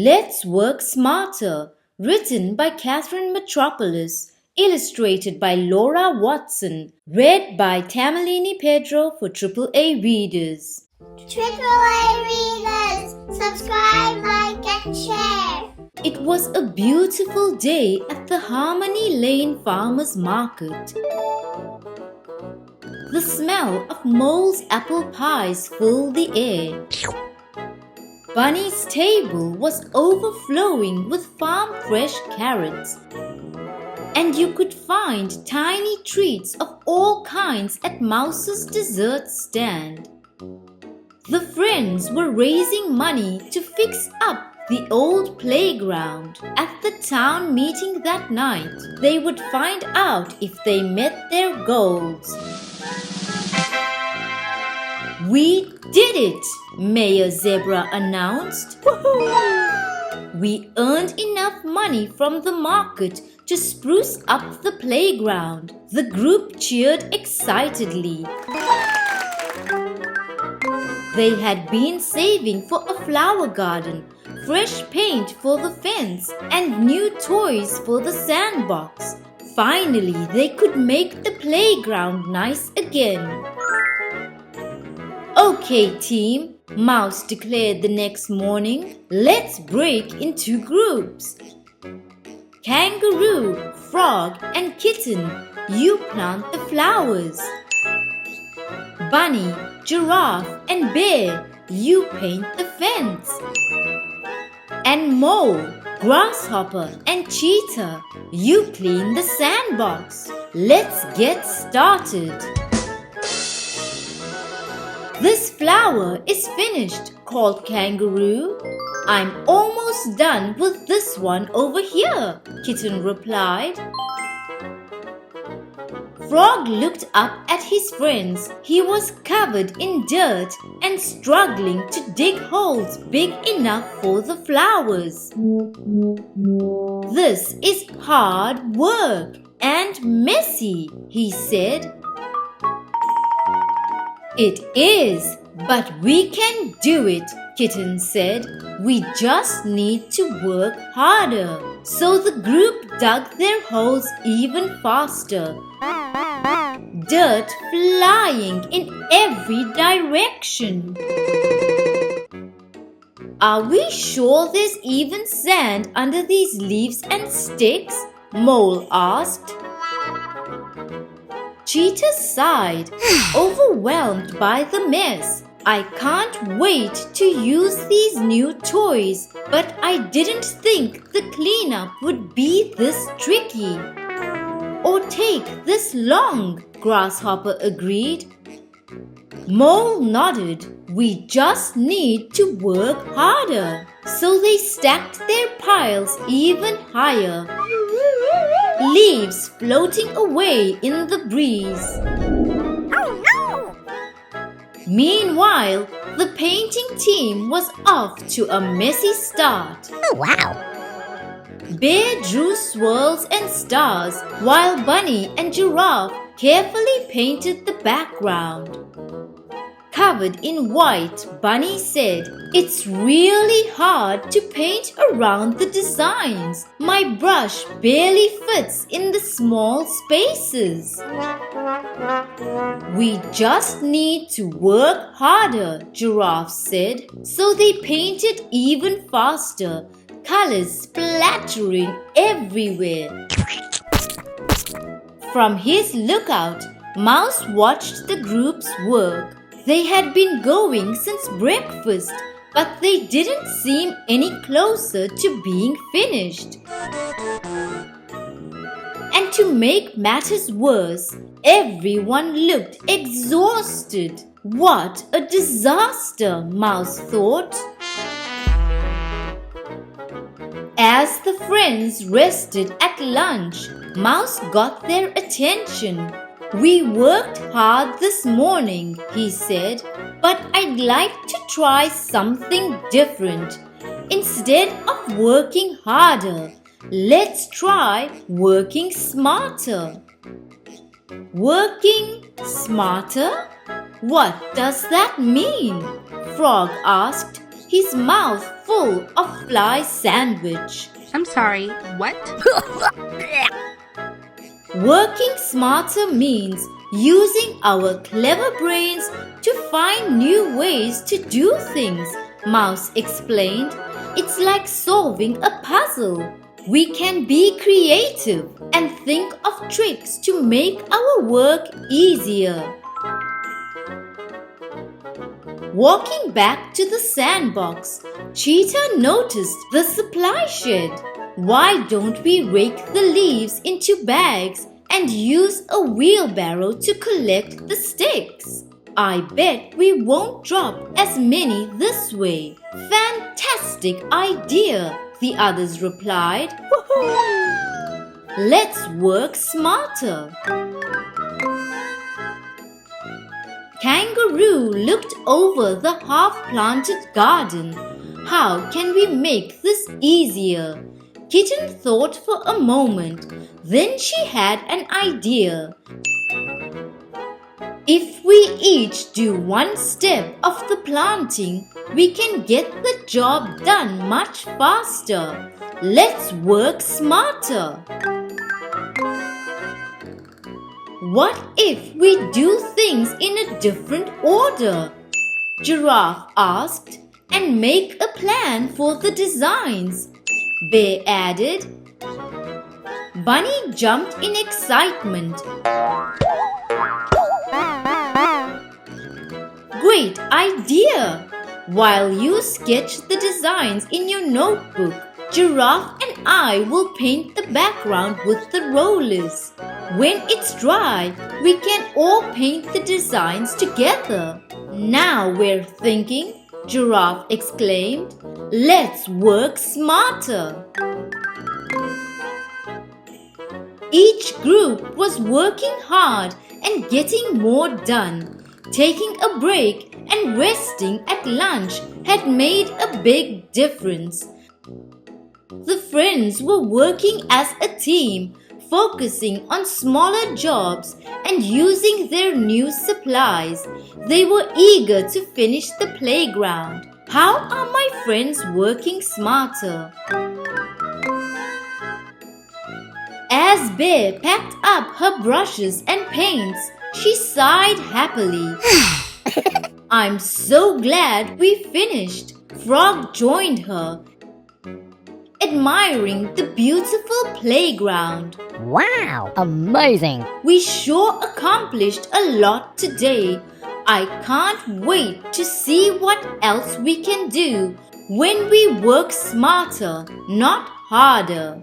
Let's Work Smarter, written by Katharine Mitropoulos, illustrated by Laura Watson, read by Tamalini Pedro for AAA readers. AAA readers, subscribe, like and share. It was a beautiful day at the Harmony Lane Farmers Market. The smell of Mole's apple pies filled the air. Bunny's table was overflowing with farm-fresh carrots. And you could find tiny treats of all kinds at Mouse's dessert stand. The friends were raising money to fix up the old playground. At the town meeting that night, they would find out if they met their goals. "We did it!" Mayor Zebra announced. "Woohoo! We earned enough money from the market to spruce up the playground." The group cheered excitedly. They had been saving for a flower garden, fresh paint for the fence, and new toys for the sandbox. Finally, they could make the playground nice again. "Okay, team," Mouse declared the next morning. "Let's break into groups. Kangaroo, Frog, and Kitten, you plant the flowers. Bunny, Giraffe, and Bear, you paint the fence. And Mole, Grasshopper, and Cheetah, you clean the sandbox. Let's get started." "This flower is finished," called Kangaroo. "I'm almost done with this one over here," Kitten replied. Frog looked up at his friends. He was covered in dirt and struggling to dig holes big enough for the flowers. "This is hard work and messy," he said. "It is, but we can do it," Kitten said. "We just need to work harder." So the group dug their holes even faster. Dirt flying in every direction. "Are we sure there's even sand under these leaves and sticks?" Mole asked. Cheetah sighed, overwhelmed by the mess. "I can't wait to use these new toys, but I didn't think the cleanup would be this tricky. Or take this long," Grasshopper agreed. Mole nodded. "We just need to work harder." So they stacked their piles even higher, leaves floating away in the breeze. Oh no! Meanwhile, the painting team was off to a messy start. Oh wow! Bear drew swirls and stars, while Bunny and Giraffe carefully painted the background. Covered in white, Bunny said, "It's really hard to paint around the designs. My brush barely fits in the small spaces." "We just need to work harder," Giraffe said. So they painted even faster, colors splattering everywhere. From his lookout, Mouse watched the group's work. They had been going since breakfast, but they didn't seem any closer to being finished. And to make matters worse, everyone looked exhausted. What a disaster, Mouse thought. As the friends rested at lunch, Mouse got their attention. "We worked hard this morning," he said, "but I'd like to try something different. Instead of working harder, let's try working smarter." "Working smarter? What does that mean?" Frog asked, his mouth full of fly sandwich. I'm sorry, what? Working smarter means using our clever brains to find new ways to do things, Mouse explained. It's like solving a puzzle. We can be creative and think of tricks to make our work easier. Walking back to the sandbox, Cheetah noticed the supply shed. Why don't we rake the leaves into bags and use a wheelbarrow to collect the sticks? I bet we won't drop as many this way. Fantastic idea, the others replied. Let's work smarter. Kangaroo looked over the half-planted garden. How can we make this easier? Kitten thought for a moment. Then she had an idea. If we each do one step of the planting, we can get the job done much faster. Let's work smarter. What if we do things in a different order? Giraffe asked, and make a plan for the designs. Bear added. Bunny jumped in excitement. Great idea! While you sketch the designs in your notebook, Giraffe and I will paint the background with the rollers. When it's dry, we can all paint the designs together. Now we're thinking, Giraffe exclaimed. Let's work smarter. Each group was working hard and getting more done. Taking a break and resting at lunch had made a big difference. The friends were working as a team, focusing on smaller jobs and using their new supplies. They were eager to finish the playground. How are my friends working smarter? As Bear packed up her brushes and paints, she sighed happily. I'm so glad we finished. Frog joined her, admiring the beautiful playground. Wow, amazing! We sure accomplished a lot today. I can't wait to see what else we can do when we work smarter, not harder.